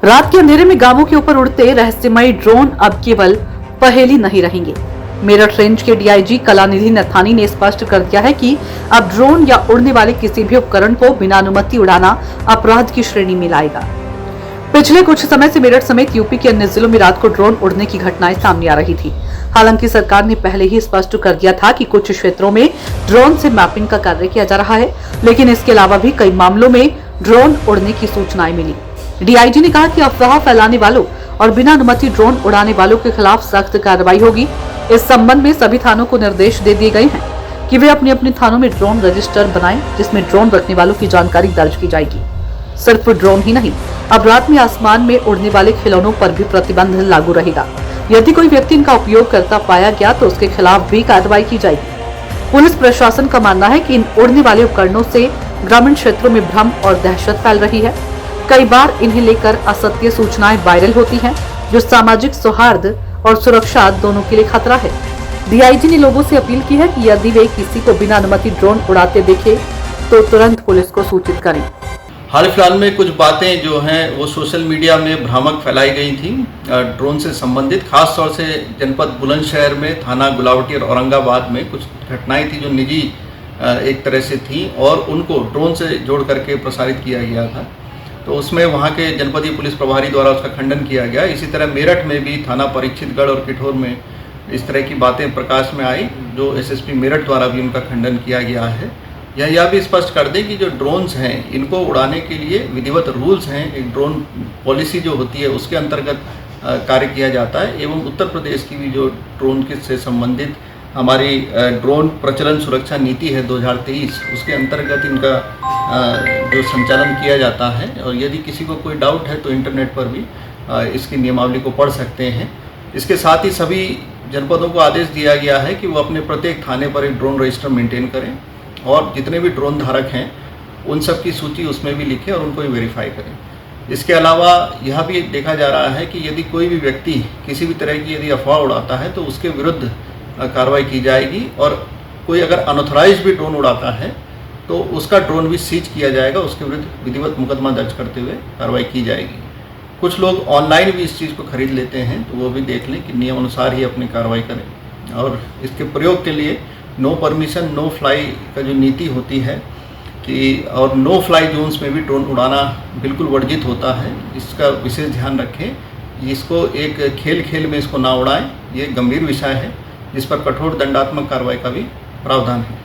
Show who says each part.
Speaker 1: रात के अंधेरे में गांवों के ऊपर उड़ते रहस्यमयी ड्रोन अब केवल पहेली नहीं रहेंगे। मेरठ रेंज के डीआईजी कलानिधि नथानी ने स्पष्ट कर दिया है कि अब ड्रोन या उड़ने वाले किसी भी उपकरण को बिना अनुमति उड़ाना अपराध की श्रेणी में लाएगा। पिछले कुछ समय से मेरठ समेत यूपी के अन्य जिलों में रात को ड्रोन उड़ने की घटनाएं सामने आ रही थी। हालांकि सरकार ने पहले ही स्पष्ट कर दिया था कि कुछ क्षेत्रों में ड्रोन से मैपिंग का कार्य किया जा रहा है, लेकिन इसके अलावा भी कई मामलों में ड्रोन उड़ने की सूचनाएं मिली। डीआईजी ने कहा कि अफवाह फैलाने वालों और बिना अनुमति ड्रोन उड़ाने वालों के खिलाफ सख्त कार्रवाई होगी। इस संबंध में सभी थानों को निर्देश दे दिए गए हैं कि वे अपने अपने थानों में ड्रोन रजिस्टर बनाएं, जिसमें ड्रोन रखने वालों की जानकारी दर्ज की जाएगी। सिर्फ ड्रोन ही नहीं, अब रात में आसमान में उड़ने वाले खिलौनों पर भी प्रतिबंध लागू रहेगा। यदि कोई व्यक्ति इनका उपयोग करता पाया गया तो उसके खिलाफ भी कार्रवाई की जाएगी। पुलिस प्रशासन का मानना है कि इन उड़ने वाले उपकरणों से ग्रामीण क्षेत्रों में भ्रम और दहशत फैल रही है। कई बार इन्हें लेकर असत्य सूचनाएं वायरल होती हैं, जो सामाजिक सौहार्द और सुरक्षा दोनों के लिए खतरा है। डीआईजी ने लोगों से अपील की है कि यदि वे किसी को बिना अनुमति ड्रोन उड़ाते देखें तो तुरंत पुलिस को सूचित करें।
Speaker 2: हाल फिलहाल में कुछ बातें जो हैं वो सोशल मीडिया में भ्रामक फैलाई गई थी ड्रोन से संबंधित। खास तौर से जनपद बुलंदशहर में थाना गुलावटी और औरंगाबाद में कुछ घटनाएं थी जो निजी एक तरह से थी और उनको ड्रोन से जोड़ करके प्रसारित किया गया था। तो उसमें वहाँ के जनपदीय पुलिस प्रभारी द्वारा उसका खंडन किया गया। इसी तरह मेरठ में भी थाना परीक्षितगढ़ और किठौर में इस तरह की बातें प्रकाश में आई, जो एसएसपी मेरठ द्वारा भी उनका खंडन किया गया है। यह भी स्पष्ट कर दें कि जो ड्रोन्स हैं इनको उड़ाने के लिए विधिवत रूल्स हैं। एक ड्रोन पॉलिसी जो होती है उसके अंतर्गत कार्य किया जाता है एवं उत्तर प्रदेश की भी जो ड्रोन से संबंधित हमारी ड्रोन प्रचलन सुरक्षा नीति है 2023, उसके अंतर्गत इनका जो संचालन किया जाता है। और यदि किसी को कोई डाउट है तो इंटरनेट पर भी इसकी नियमावली को पढ़ सकते हैं। इसके साथ ही सभी जनपदों को आदेश दिया गया है कि वो अपने प्रत्येक थाने पर एक ड्रोन रजिस्टर मेंटेन करें और जितने भी ड्रोन धारक हैं उन सब की सूची उसमें भी लिखें और उनको भी वेरीफाई करें। इसके अलावा यह भी देखा जा रहा है कि यदि कोई भी व्यक्ति किसी भी तरह की यदि अफवाह उड़ाता है तो उसके विरुद्ध कार्रवाई की जाएगी और कोई अगर अनऑथराइज भी ड्रोन उड़ाता है तो उसका ड्रोन भी सीज किया जाएगा, उसके विरुद्ध विधिवत मुकदमा दर्ज करते हुए कार्रवाई की जाएगी। कुछ लोग ऑनलाइन भी इस चीज़ को खरीद लेते हैं, तो वो भी देख लें कि नियम अनुसार ही अपनी कार्रवाई करें। और इसके प्रयोग के लिए नो परमिशन नो फ्लाई का जो नीति होती है कि और नो फ्लाई जोन्स में भी ड्रोन उड़ाना बिल्कुल वर्जित होता है, इसका विशेष ध्यान रखें। इसको एक खेल में इसको ना उड़ाएं, ये गंभीर विषय है जिस पर कठोर दंडात्मक कार्रवाई का भी प्रावधान है।